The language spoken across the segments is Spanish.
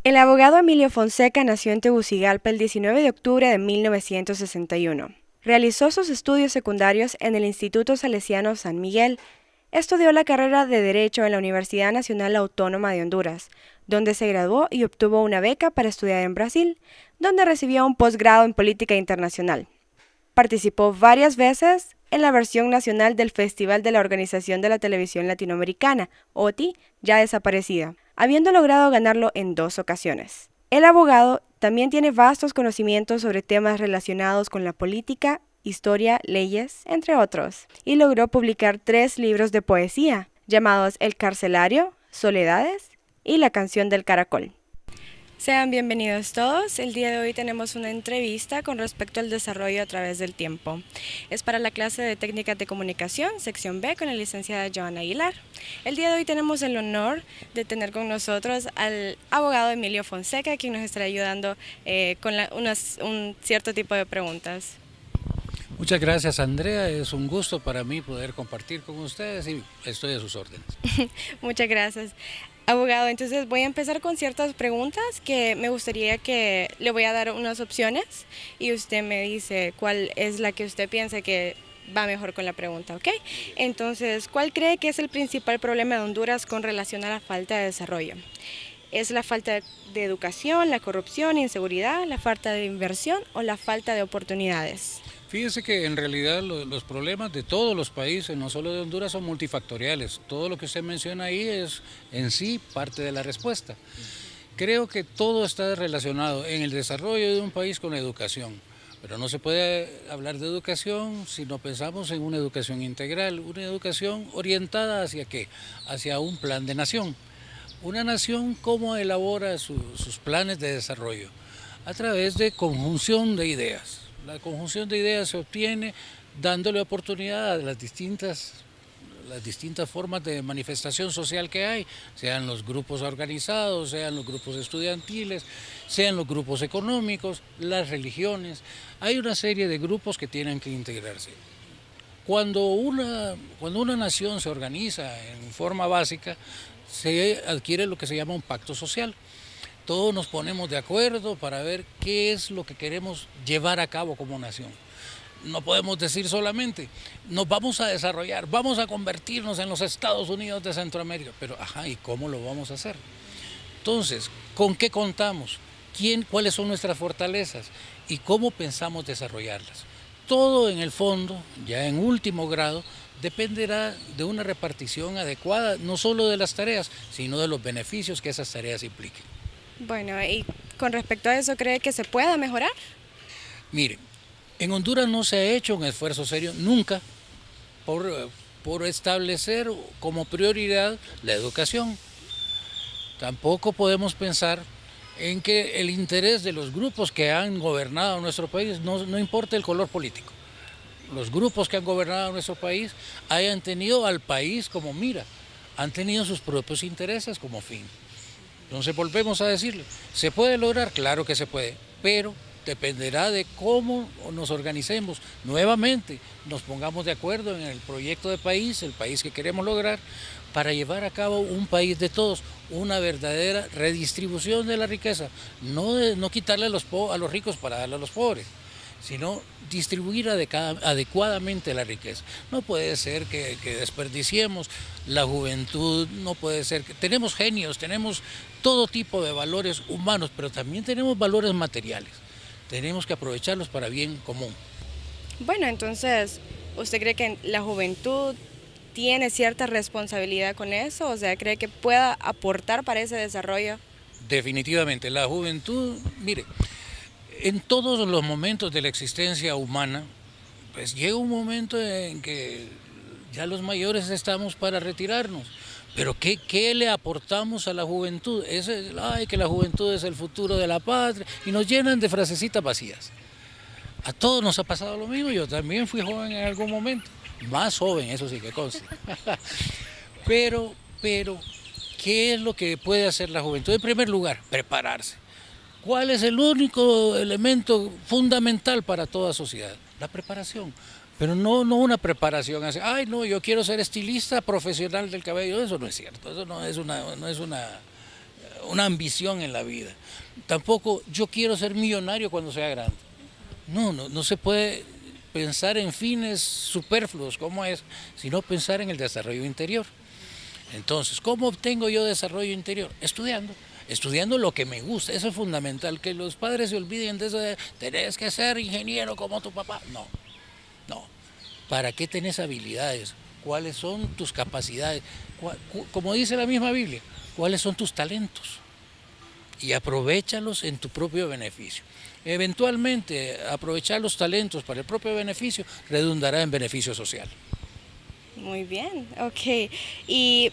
El abogado Emilio Fonseca nació en Tegucigalpa el 19 de octubre de 1961. Realizó sus estudios secundarios en el Instituto Salesiano San Miguel. Estudió la carrera de Derecho en la Universidad Nacional Autónoma de Honduras, donde se graduó y obtuvo una beca para estudiar en Brasil, donde recibió un posgrado en Política Internacional. Participó varias veces en la versión nacional del Festival de la Organización de la Televisión Latinoamericana, OTI, ya desaparecida, habiendo logrado ganarlo en 2 ocasiones. El abogado también tiene vastos conocimientos sobre temas relacionados con la política, historia, leyes, entre otros, y logró publicar 3 libros de poesía, llamados El Carcelario, Soledades y La Canción del Caracol. Sean bienvenidos todos. El día de hoy tenemos una entrevista con respecto al desarrollo a través del tiempo. Es para la clase de Técnicas de Comunicación, sección B, con la licenciada Joana Aguilar. El día de hoy tenemos el honor de tener con nosotros al abogado Emilio Fonseca, quien nos estará ayudando con un cierto tipo de preguntas. Muchas gracias, Andrea, es un gusto para mí poder compartir con ustedes y estoy a sus órdenes. Muchas gracias. Abogado, entonces voy a empezar con ciertas preguntas que me gustaría que le voy a dar unas opciones y usted me dice cuál es la que usted piensa que va mejor con la pregunta, ¿ok? Entonces, ¿cuál cree que es el principal problema de Honduras con relación a la falta de desarrollo? ¿Es la falta de educación, la corrupción, inseguridad, la falta de inversión o la falta de oportunidades? Fíjese que en realidad los problemas de todos los países, no solo de Honduras, son multifactoriales. Todo lo que usted menciona ahí es en sí parte de la respuesta. Creo que todo está relacionado en el desarrollo de un país con la educación. Pero no se puede hablar de educación si no pensamos en una educación integral, una educación orientada hacia ¿qué? Hacia un plan de nación. Una nación, ¿cómo elabora sus planes de desarrollo? A través de conjunción de ideas. La conjunción de ideas se obtiene dándole oportunidad a las distintas formas de manifestación social que hay, sean los grupos organizados, sean los grupos estudiantiles, sean los grupos económicos, las religiones. Hay una serie de grupos que tienen que integrarse. Cuando una nación se organiza en forma básica, se adquiere lo que se llama un pacto social. Todos nos ponemos de acuerdo para ver qué es lo que queremos llevar a cabo como nación. No podemos decir solamente, nos vamos a desarrollar, vamos a convertirnos en los Estados Unidos de Centroamérica, pero ¿y cómo lo vamos a hacer? Entonces, ¿con qué contamos? ¿Cuáles son nuestras fortalezas? ¿Y cómo pensamos desarrollarlas? Todo en el fondo, ya en último grado, dependerá de una repartición adecuada, no solo de las tareas, sino de los beneficios que esas tareas impliquen. Bueno, y con respecto a eso, ¿cree que se pueda mejorar? Mire, en Honduras no se ha hecho un esfuerzo serio nunca por establecer como prioridad la educación. Tampoco podemos pensar en que el interés de los grupos que han gobernado nuestro país, no importa el color político, los grupos que han gobernado nuestro país hayan tenido al país como mira, han tenido sus propios intereses como fin. Entonces volvemos a decirle, ¿se puede lograr? Claro que se puede, pero dependerá de cómo nos organicemos nuevamente, nos pongamos de acuerdo en el proyecto de país, el país que queremos lograr, para llevar a cabo un país de todos, una verdadera redistribución de la riqueza, no quitarle a los ricos para darle a los pobres, sino distribuir adecuadamente la riqueza. No puede ser que desperdiciemos la juventud, no puede ser que tenemos genios, tenemos todo tipo de valores humanos, pero también tenemos valores materiales. Tenemos que aprovecharlos para bien común. Bueno, entonces, ¿usted cree que la juventud tiene cierta responsabilidad con eso? O sea, ¿cree que pueda aportar para ese desarrollo? Definitivamente, la juventud, mire, en todos los momentos de la existencia humana, pues llega un momento en que ya los mayores estamos para retirarnos. Pero ¿qué le aportamos a la juventud? Que la juventud es el futuro de la patria, y nos llenan de frasecitas vacías. A todos nos ha pasado lo mismo, yo también fui joven en algún momento, más joven, eso sí que conste. Pero, ¿qué es lo que puede hacer la juventud? En primer lugar, prepararse. ¿Cuál es el único elemento fundamental para toda sociedad? La preparación. Pero no una preparación así, yo quiero ser estilista profesional del cabello, eso no es cierto, eso no es una una ambición en la vida. Tampoco yo quiero ser millonario cuando sea grande. No se puede pensar en fines superfluos como es, sino pensar en el desarrollo interior. Entonces, ¿cómo obtengo yo desarrollo interior? Estudiando lo que me gusta. Eso es fundamental, que los padres se olviden de eso de tenés que ser ingeniero como tu papá. No. ¿Para qué tenés habilidades? ¿Cuáles son tus capacidades? Como dice la misma Biblia, ¿cuáles son tus talentos? Y aprovéchalos en tu propio beneficio. Eventualmente, aprovechar los talentos para el propio beneficio redundará en beneficio social. Muy bien, ok. ¿Y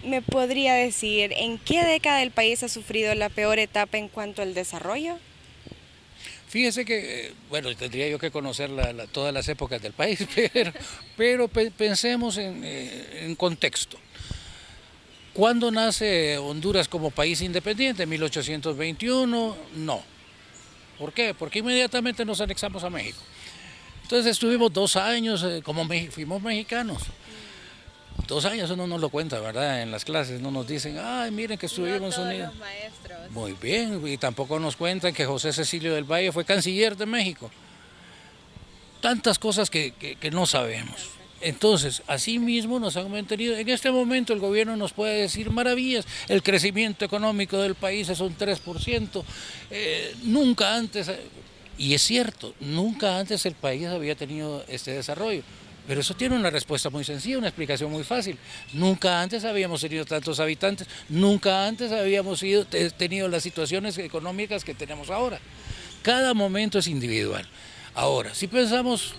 me podría decir en qué década del país ha sufrido la peor etapa en cuanto al desarrollo? Fíjese que, bueno, tendría yo que conocer todas las épocas del país, pero pensemos en contexto. ¿Cuándo nace Honduras como país independiente? ¿1821? No. ¿Por qué? Porque inmediatamente nos anexamos a México. Entonces estuvimos 2 años, fuimos mexicanos. 2 años uno no lo cuenta, ¿verdad? En las clases no nos dicen, ay, miren que estuvimos unidos. Muy bien, y tampoco nos cuentan que José Cecilio del Valle fue canciller de México. Tantas cosas que no sabemos. Entonces, así mismo nos han mantenido. En este momento el gobierno nos puede decir maravillas, el crecimiento económico del país es un 3%, nunca antes, y es cierto, nunca antes el país había tenido este desarrollo. Pero eso tiene una respuesta muy sencilla, una explicación muy fácil. Nunca antes habíamos tenido tantos habitantes, nunca antes habíamos tenido las situaciones económicas que tenemos ahora. Cada momento es individual. Ahora, si pensemos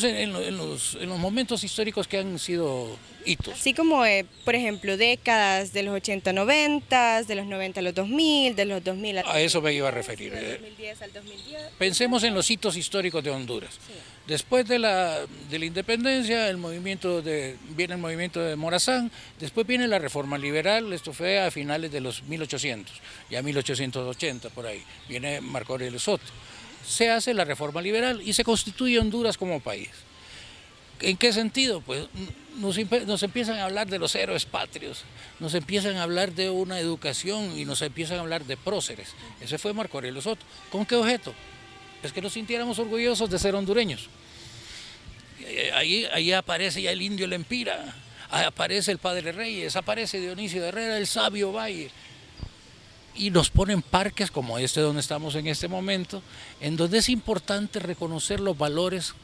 en los momentos históricos que han sido hitos. Así como, por ejemplo, décadas de los 80-90, de los 90 a los 2000, de los 2000 a eso me iba a referir. Del 2010 al 2010. Pensemos en los hitos históricos de Honduras. Sí. Después de la independencia, viene el movimiento de Morazán, después viene la reforma liberal, esto fue a finales de los 1800, ya 1880 por ahí, viene Marco Aurelio Soto. Se hace la reforma liberal y se constituye Honduras como país. ¿En qué sentido? Pues nos empiezan a hablar de los héroes patrios, nos empiezan a hablar de una educación y nos empiezan a hablar de próceres. Ese fue Marco Aurelio Soto. ¿Con qué objeto? Es que nos sintiéramos orgullosos de ser hondureños. Ahí aparece ya el indio Lempira, aparece el Padre Reyes, aparece Dionisio de Herrera, el sabio Valle. Y nos ponen parques como este donde estamos en este momento, en donde es importante reconocer los valores.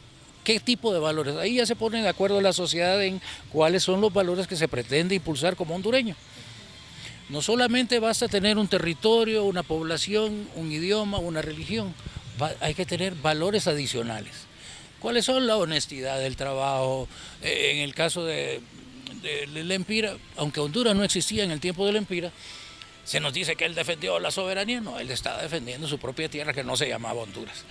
¿Qué tipo de valores? Ahí ya se pone de acuerdo la sociedad en cuáles son los valores que se pretende impulsar como hondureño. No solamente basta tener un territorio, una población, un idioma, una religión, hay que tener valores adicionales. ¿Cuáles son? La honestidad, el trabajo. En el caso de Lempira, aunque Honduras no existía en el tiempo de Lempira, se nos dice que él defendió la soberanía. No, él estaba defendiendo su propia tierra que no se llamaba Honduras.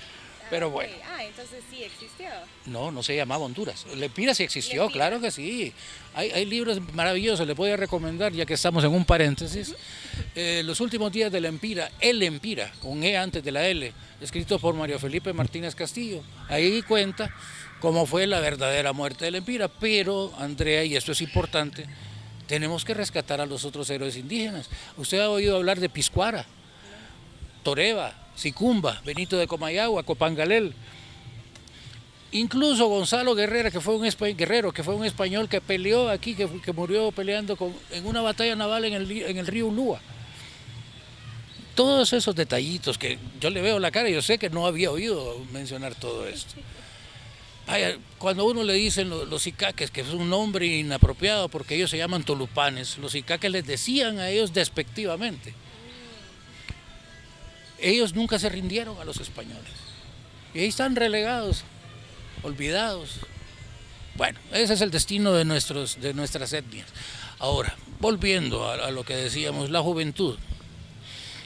Pero bueno. Entonces sí existió. No se llamaba Honduras. Lempira sí existió, claro que sí. Hay libros maravillosos, les voy a recomendar, ya que estamos en un paréntesis. Los últimos días de Lempira, El Lempira, con E antes de la L, escrito por Mario Felipe Martínez Castillo. Ahí cuenta cómo fue la verdadera muerte de Lempira. Pero, Andrea, y esto es importante, tenemos que rescatar a los otros héroes indígenas. Usted ha oído hablar de Piscuara, Toreba, Sicumba, Benito de Comayagua, Copangalel. Incluso Gonzalo Guerrero, que fue un español que peleó aquí, que murió peleando en una batalla naval en el río Ulúa. Todos esos detallitos que yo le veo la cara y yo sé que no había oído mencionar todo esto. Cuando a uno le dicen los icaques, que es un nombre inapropiado porque ellos se llaman tolupanes, los icaques les decían a ellos despectivamente. Ellos nunca se rindieron a los españoles. Y ahí están relegados, olvidados. Bueno, ese es el destino de nuestras etnias. Ahora, volviendo a lo que decíamos, la juventud.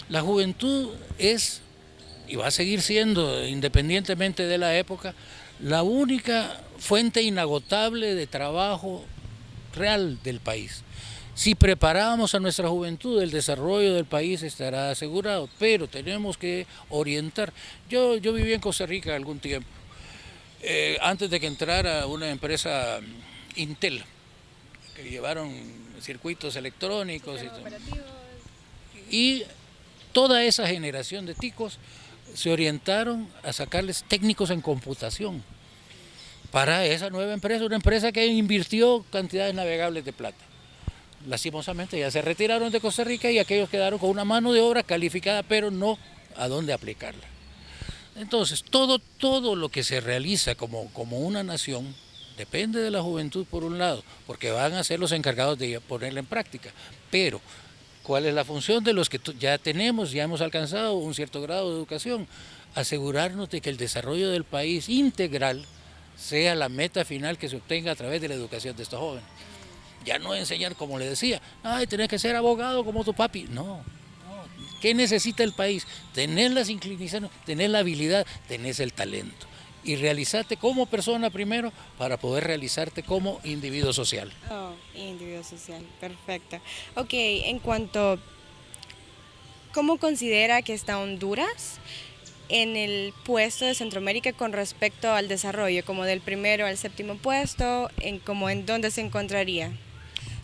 La juventud es, y va a seguir siendo, independientemente de la época, la única fuente inagotable de trabajo real del país. Si preparamos a nuestra juventud, el desarrollo del país estará asegurado, pero tenemos que orientar. Yo viví en Costa Rica algún tiempo, antes de que entrara una empresa Intel, que llevaron circuitos electrónicos Y toda esa generación de ticos se orientaron a sacarles técnicos en computación para esa nueva empresa, una empresa que invirtió cantidades navegables de plata. Lastimosamente ya se retiraron de Costa Rica y aquellos quedaron con una mano de obra calificada, pero no a dónde aplicarla. Entonces, todo lo que se realiza como una nación depende de la juventud por un lado, porque van a ser los encargados de ponerla en práctica. Pero, ¿cuál es la función de los que ya tenemos, ya hemos alcanzado un cierto grado de educación? Asegurarnos de que el desarrollo del país integral sea la meta final que se obtenga a través de la educación de estos jóvenes. Ya no enseñar, como le decía, ay, tenés que ser abogado como tu papi. No. ¿Qué necesita el país? Tener las inclinaciones, tener la habilidad, tener el talento. Y realizarte como persona primero para poder realizarte como individuo social. Oh, individuo social, perfecto. Ok, en cuanto, ¿cómo considera que está Honduras en el puesto de Centroamérica con respecto al desarrollo, como del primero al séptimo puesto, en dónde se encontraría?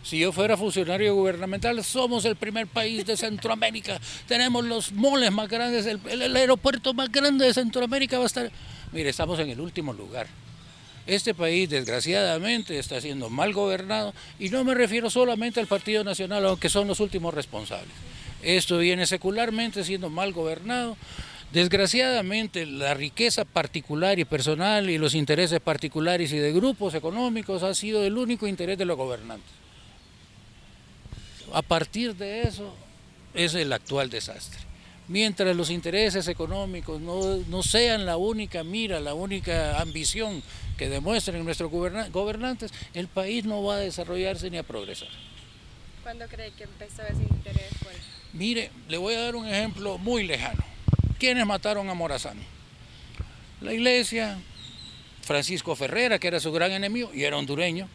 Si yo fuera funcionario gubernamental, somos el primer país de Centroamérica, tenemos los moles más grandes, el aeropuerto más grande de Centroamérica va a estar... Mire, estamos en el último lugar. Este país, desgraciadamente, está siendo mal gobernado, y no me refiero solamente al Partido Nacional, aunque son los últimos responsables. Esto viene secularmente siendo mal gobernado. Desgraciadamente, la riqueza particular y personal y los intereses particulares y de grupos económicos ha sido el único interés de los gobernantes. A partir de eso es el actual desastre. Mientras los intereses económicos no sean la única mira, la única ambición que demuestren nuestros gobernantes, el país no va a desarrollarse ni a progresar. ¿Cuándo cree que empezó ese interés? Mire, le voy a dar un ejemplo muy lejano. ¿Quiénes mataron a Morazán? La iglesia, Francisco Ferrera, que era su gran enemigo y era hondureño,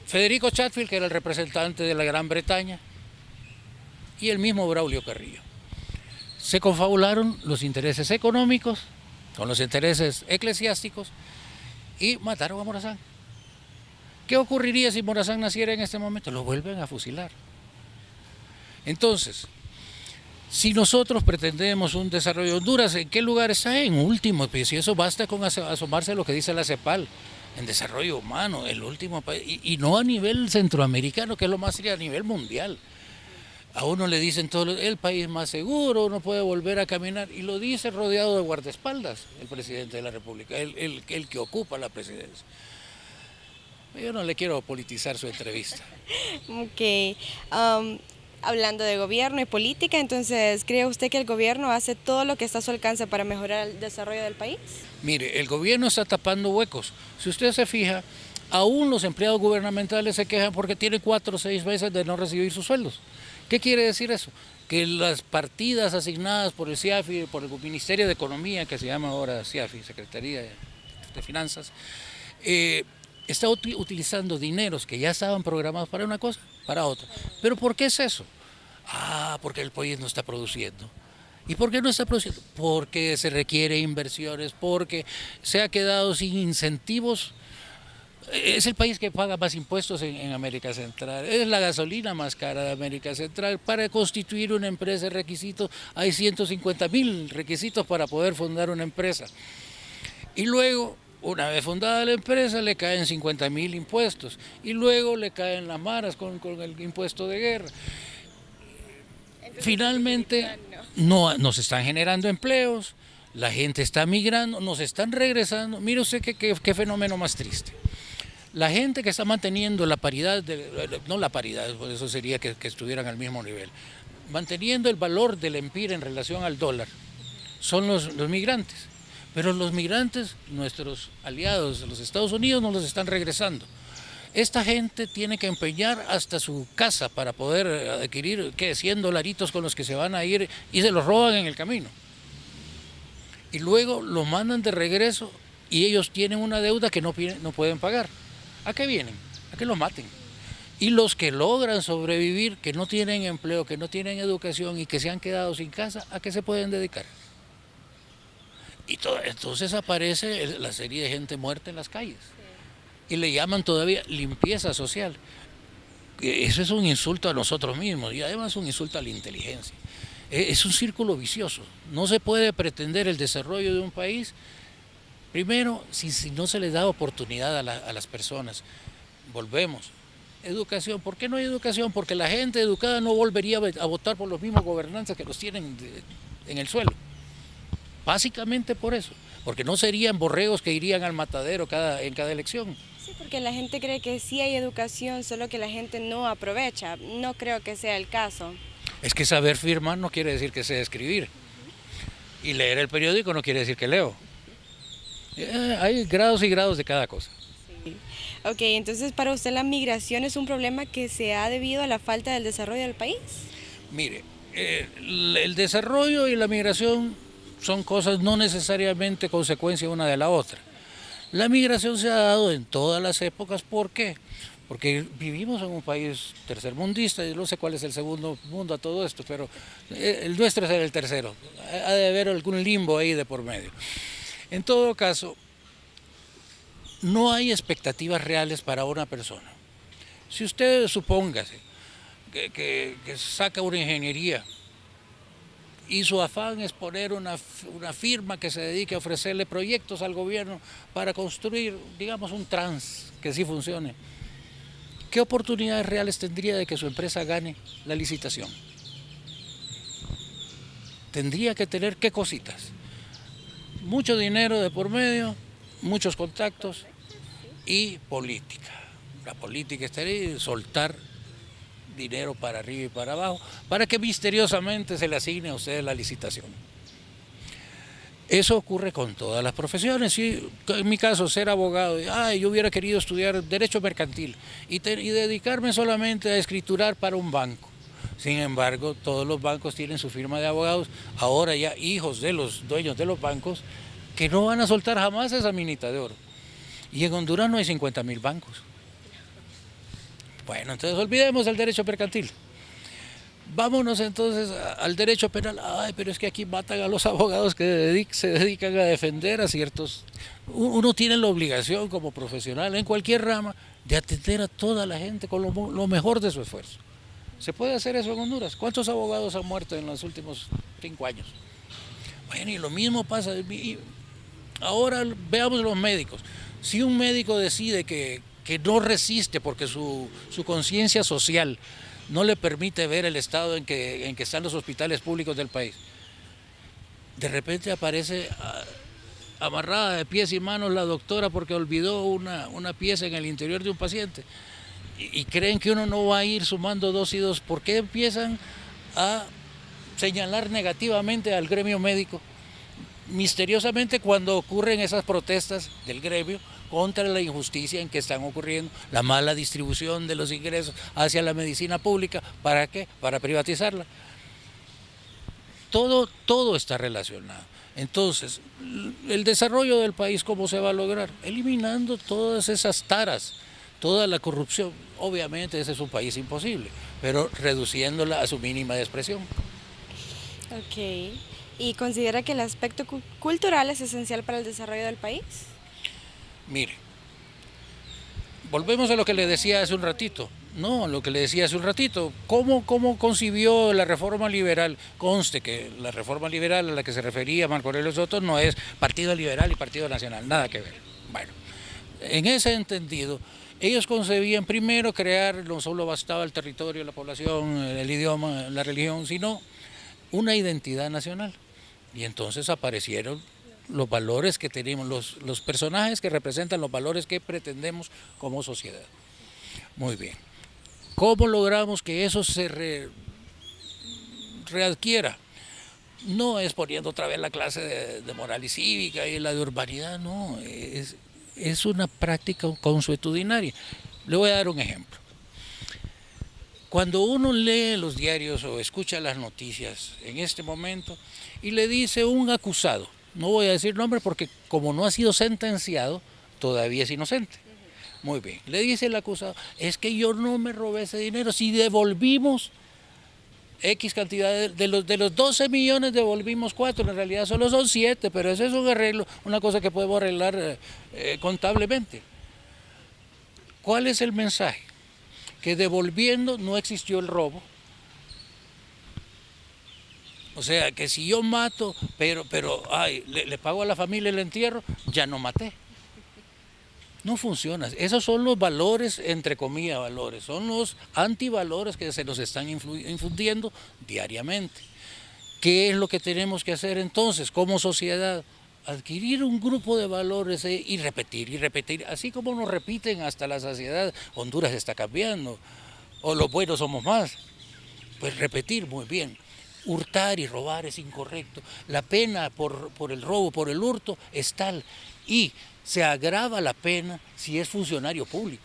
Federico Chatfield, que era el representante de la Gran Bretaña, y el mismo Braulio Carrillo. Se confabularon los intereses económicos con los intereses eclesiásticos y mataron a Morazán. ¿Qué ocurriría si Morazán naciera en este momento? Lo vuelven a fusilar. Entonces, si nosotros pretendemos un desarrollo de Honduras, ¿en qué lugar está? En último, pues si eso basta con asomarse a lo que dice la CEPAL, en desarrollo humano, el último país, y no a nivel centroamericano, que es lo más serio, a nivel mundial. A uno le dicen el país más seguro, uno puede volver a caminar, y lo dice rodeado de guardaespaldas, el presidente de la República, el que ocupa la presidencia. Yo no le quiero politizar su entrevista. Ok, hablando de gobierno y política, entonces, ¿cree usted que el gobierno hace todo lo que está a su alcance para mejorar el desarrollo del país? Mire, el gobierno está tapando huecos. Si usted se fija, aún los empleados gubernamentales se quejan porque tienen 4 o 6 meses de no recibir sus sueldos. ¿Qué quiere decir eso? Que las partidas asignadas por el CIAFI, por el Ministerio de Economía, que se llama ahora CIAFI, Secretaría de Finanzas, está utilizando dineros que ya estaban programados para una cosa, para otra. ¿Pero por qué es eso? Porque el país no está produciendo. ¿Y por qué no está produciendo? Porque se requiere inversiones, porque se ha quedado sin incentivos. Es el país que paga más impuestos en América Central, es la gasolina más cara de América Central. Para constituir una empresa, requisitos, hay 150,000 requisitos para poder fundar una empresa. Y luego, una vez fundada la empresa, le caen 50,000 impuestos, y luego le caen las maras con el impuesto de guerra. Finalmente, no se están generando empleos, la gente está migrando, nos están regresando. Mire usted qué fenómeno más triste. La gente que está manteniendo la paridad, no la paridad, por eso sería que estuvieran al mismo nivel, manteniendo el valor del empire en relación al dólar, son los migrantes. Pero los migrantes, nuestros aliados de los Estados Unidos, nos los están regresando. Esta gente tiene que empeñar hasta su casa para poder adquirir, 100 dolaritos con los que se van a ir, y se los roban en el camino. Y luego lo mandan de regreso y ellos tienen una deuda que no pueden pagar. ¿A qué vienen? A que los maten. Y los que logran sobrevivir, que no tienen empleo, que no tienen educación y que se han quedado sin casa, ¿a qué se pueden dedicar? Y entonces aparece la serie de gente muerta en las calles. Sí. Y le llaman todavía limpieza social. eso es un insulto a nosotros mismos y además un insulto a la inteligencia. Es un círculo vicioso. No se puede pretender el desarrollo de un país, primero, si no se les da oportunidad a las personas. Volvemos. Educación. ¿Por qué no hay educación? Porque la gente educada no volvería a votar por los mismos gobernantes que los tienen en el suelo. Básicamente por eso. Porque no serían borregos que irían al matadero en cada elección. Sí, porque la gente cree que sí hay educación, solo que la gente no aprovecha. No creo que sea el caso. Es que saber firmar no quiere decir que sé escribir. Y leer el periódico no quiere decir que leo. Hay grados y grados de cada cosa. Sí. Ok, entonces para usted la migración es un problema que se ha debido a la falta del desarrollo del país. Mire, el desarrollo y la migración son cosas no necesariamente consecuencia una de la otra. La migración se ha dado en todas las épocas, ¿por qué? Porque vivimos en un país tercermundista, y no sé cuál es el segundo mundo a todo esto, pero el nuestro es el tercero. Ha de haber algún limbo ahí de por medio. En todo caso, no hay expectativas reales para una persona. Si usted supóngase que saca una ingeniería y su afán es poner una firma que se dedique a ofrecerle proyectos al gobierno para construir, digamos, un trans que sí funcione, ¿qué oportunidades reales tendría de que su empresa gane la licitación? Tendría que tener ¿qué cositas? Mucho dinero de por medio, muchos contactos y política. La política estaría soltar dinero para arriba y para abajo para que misteriosamente se le asigne a usted la licitación. Eso ocurre con todas las profesiones. Sí, en mi caso, ser abogado, yo hubiera querido estudiar derecho mercantil y dedicarme solamente a escriturar para un banco. Sin embargo, todos los bancos tienen su firma de abogados, ahora ya hijos de los dueños de los bancos, que no van a soltar jamás esa minita de oro. Y en Honduras no hay 50.000 bancos. Bueno, entonces olvidemos el derecho mercantil. Vámonos entonces al derecho penal. Pero es que aquí matan a los abogados que se dedican a defender a ciertos... Uno tiene la obligación como profesional en cualquier rama de atender a toda la gente con lo mejor de su esfuerzo. ¿Se puede hacer eso en Honduras? ¿Cuántos abogados han muerto en los últimos 5 años? Bueno, y lo mismo pasa. Ahora veamos los médicos. Si un médico decide que no resiste porque su conciencia social no le permite ver el estado en que están los hospitales públicos del país, de repente aparece amarrada de pies y manos la doctora porque olvidó una pieza en el interior de un paciente y creen que uno no va a ir sumando 2 y 2. ¿Por qué empiezan a señalar negativamente al gremio médico? Misteriosamente, cuando ocurren esas protestas del gremio contra la injusticia en que están ocurriendo, la mala distribución de los ingresos hacia la medicina pública, ¿para qué? Para privatizarla. Todo está relacionado. Entonces, el desarrollo del país, ¿cómo se va a lograr? Eliminando todas esas taras, toda la corrupción. Obviamente ese es un país imposible, pero reduciéndola a su mínima expresión. Ok. ¿Y considera que el aspecto cultural es esencial para el desarrollo del país? Mire, volvemos a lo que le decía hace un ratito. No, lo que le decía hace un ratito. ¿Cómo concibió la reforma liberal? Conste que la reforma liberal a la que se refería Marco Aurelio Soto no es Partido Liberal y Partido Nacional, nada que ver. Bueno, en ese entendido, ellos concebían primero crear, no solo bastaba el territorio, la población, el idioma, la religión, sino una identidad nacional. Y entonces aparecieron los valores que tenemos, los personajes que representan los valores que pretendemos como sociedad. Muy bien. ¿Cómo logramos que eso se readquiera? No es poniendo otra vez la clase de moral y cívica y la de urbanidad, no, es una práctica consuetudinaria. Le voy a dar un ejemplo. Cuando uno lee los diarios o escucha las noticias en este momento y le dice un acusado, no voy a decir nombre porque como no ha sido sentenciado, todavía es inocente. Muy bien, le dice el acusado, es que yo no me robé ese dinero, si devolvimos X cantidad, de los 12 millones devolvimos 4, en realidad solo son 7, pero ese es un arreglo, una cosa que podemos arreglar contablemente. ¿Cuál es el mensaje? que devolviendo no existió el robo. O sea, que si yo mato, pero le pago a la familia el entierro, ya no maté. No funciona. Esos son los valores, entre comillas, valores. Son los antivalores que se nos están infundiendo diariamente. ¿Qué es lo que tenemos que hacer entonces como sociedad? Adquirir un grupo de valores y repetir. Así como nos repiten hasta la saciedad, Honduras está cambiando, o los buenos somos más. Pues repetir muy bien. Hurtar y robar es incorrecto. La pena por el robo, por el hurto, es tal. Y se agrava la pena si es funcionario público.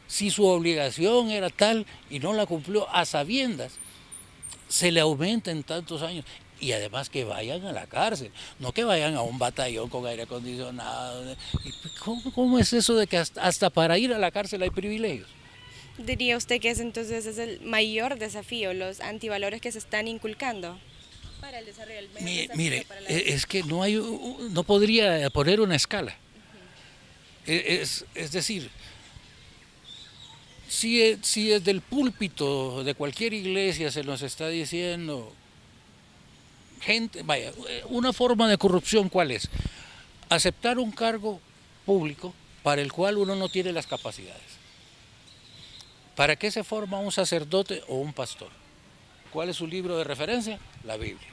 Si su obligación era tal y no la cumplió a sabiendas, se le aumenta en tantos años. Y además que vayan a la cárcel, no que vayan a un batallón con aire acondicionado. ¿Cómo es eso de que hasta para ir a la cárcel hay privilegios? ¿Diría usted que entonces es el mayor desafío, los antivalores que se están inculcando para el desarrollo del medio? Mire, es que no podría poner una escala. Es decir, si desde el púlpito de cualquier iglesia se nos está diciendo, una forma de corrupción, ¿cuál es? Aceptar un cargo público para el cual uno no tiene las capacidades. ¿Para qué se forma un sacerdote o un pastor? ¿Cuál es su libro de referencia? La Biblia.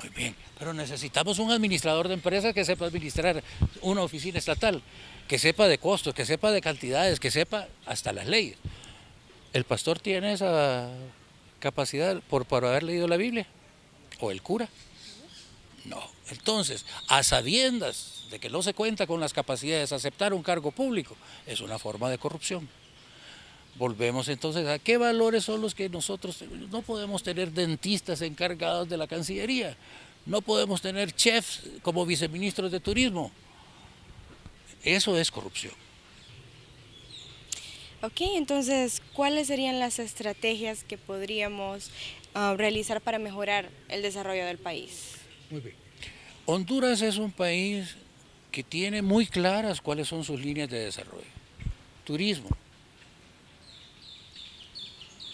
Muy bien, pero necesitamos un administrador de empresas que sepa administrar una oficina estatal, que sepa de costos, que sepa de cantidades, que sepa hasta las leyes. ¿El pastor tiene esa capacidad por haber leído la Biblia? ¿O el cura? No. Entonces, a sabiendas de que no se cuenta con las capacidades, aceptar un cargo público es una forma de corrupción. Volvemos entonces a qué valores son los que nosotros no podemos tener dentistas encargados de la Cancillería, no podemos tener chefs como viceministros de turismo. Eso es corrupción. Ok, entonces, ¿cuáles serían las estrategias que podríamos realizar para mejorar el desarrollo del país? Muy bien. Honduras es un país que tiene muy claras cuáles son sus líneas de desarrollo. Turismo.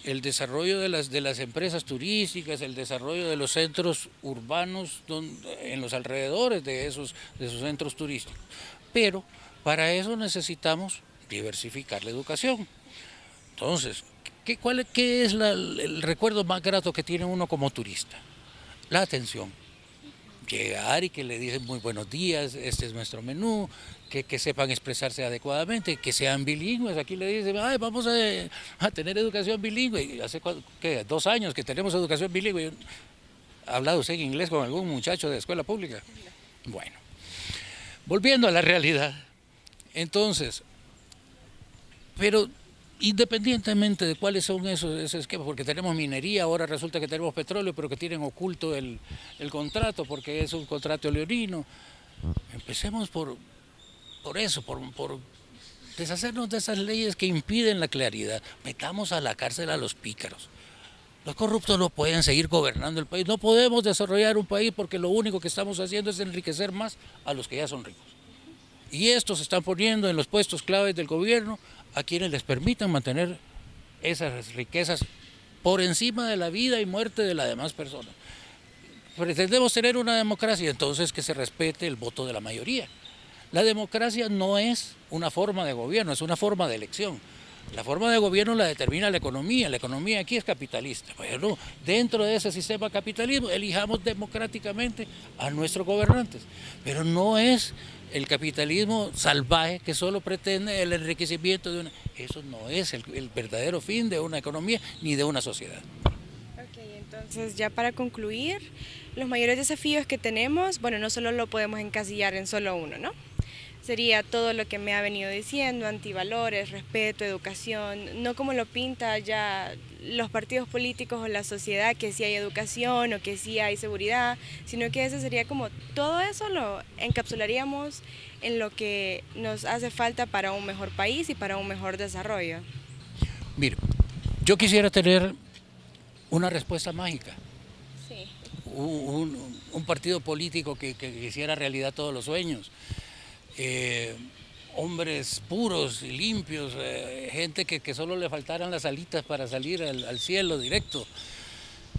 El desarrollo de las empresas turísticas, el desarrollo de los centros urbanos en los alrededores de esos centros turísticos. Pero para eso necesitamos diversificar la educación. Entonces, ¿qué es el recuerdo más grato que tiene uno como turista? La atención. Llegar y que le dicen muy buenos días, este es nuestro menú, que sepan expresarse adecuadamente, que sean bilingües. Aquí le dicen, ay, vamos a tener educación bilingüe. Y hace 2 años que tenemos educación bilingüe. ¿Ha hablado usted en inglés con algún muchacho de escuela pública? Bueno, volviendo a la realidad. Entonces, pero independientemente de cuáles son esos esquemas, porque tenemos minería, ahora resulta que tenemos petróleo, pero que tienen oculto el contrato, porque es un contrato leonino. Empecemos por eso, por deshacernos de esas leyes que impiden la claridad. Metamos a la cárcel a los pícaros. Los corruptos no pueden seguir gobernando el país. No podemos desarrollar un país porque lo único que estamos haciendo es enriquecer más a los que ya son ricos. Y estos se están poniendo en los puestos claves del gobierno a quienes les permitan mantener esas riquezas por encima de la vida y muerte de las demás personas. Pretendemos tener una democracia, entonces que se respete el voto de la mayoría. La democracia no es una forma de gobierno, es una forma de elección. La forma de gobierno la determina la economía aquí es capitalista. Bueno, dentro de ese sistema capitalismo elijamos democráticamente a nuestros gobernantes, pero no es el capitalismo salvaje que solo pretende el enriquecimiento de una... Eso no es el verdadero fin de una economía ni de una sociedad. Ok, entonces ya para concluir, los mayores desafíos que tenemos, bueno, no solo lo podemos encasillar en solo uno, ¿no? Sería todo lo que me ha venido diciendo, antivalores, respeto, educación, no como lo pinta ya los partidos políticos o la sociedad, que sí hay educación o que sí hay seguridad, sino que ese sería como todo eso lo encapsularíamos en lo que nos hace falta para un mejor país y para un mejor desarrollo. Mire, yo quisiera tener una respuesta mágica. Sí. Un partido político que hiciera realidad todos los sueños. hombres puros y limpios, gente que solo le faltaran las alitas para salir al cielo directo.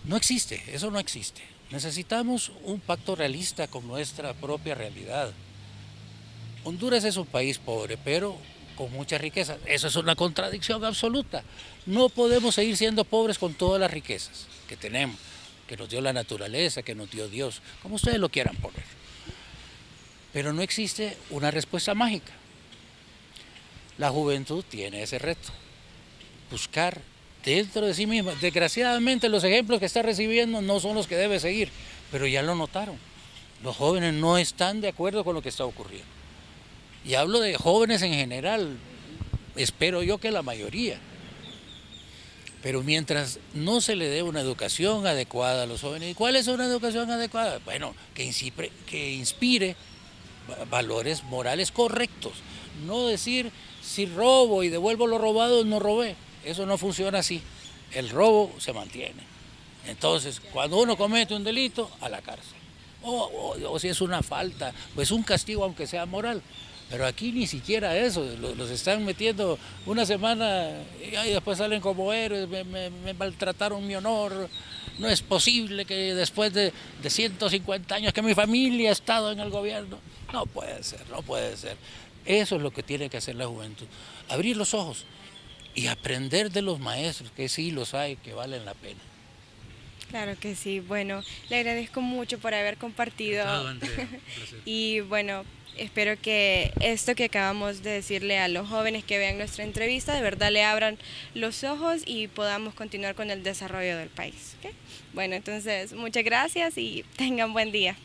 No existe, eso no existe. Necesitamos un pacto realista con nuestra propia realidad. Honduras es un país pobre, pero con mucha riqueza. Eso es una contradicción absoluta. No podemos seguir siendo pobres con todas las riquezas que tenemos, que nos dio la naturaleza, que nos dio Dios, como ustedes lo quieran poner. Pero no existe una respuesta mágica. La juventud tiene ese reto, buscar dentro de sí misma. Desgraciadamente los ejemplos que está recibiendo no son los que debe seguir, pero ya lo notaron. Los jóvenes no están de acuerdo con lo que está ocurriendo. Y hablo de jóvenes en general, espero yo que la mayoría. Pero mientras no se le dé una educación adecuada a los jóvenes, ¿y cuál es una educación adecuada? Bueno, que inspire valores morales correctos. No decir, si robo y devuelvo lo robado, no robé. Eso no funciona así. El robo se mantiene. Entonces, cuando uno comete un delito, a la cárcel. O si es una falta, pues un castigo aunque sea moral. Pero aquí ni siquiera eso, los están metiendo una semana y después salen como héroes, me maltrataron mi honor. No es posible que después de 150 años que mi familia ha estado en el gobierno. No puede ser, no puede ser. Eso es lo que tiene que hacer la juventud. Abrir los ojos y aprender de los maestros, que sí los hay, que valen la pena. Claro que sí. Bueno, le agradezco mucho por haber compartido. Andrea, un placer. Y bueno, espero que esto que acabamos de decirle a los jóvenes que vean nuestra entrevista, de verdad le abran los ojos y podamos continuar con el desarrollo del país. ¿Okay? Bueno, entonces, muchas gracias y tengan buen día.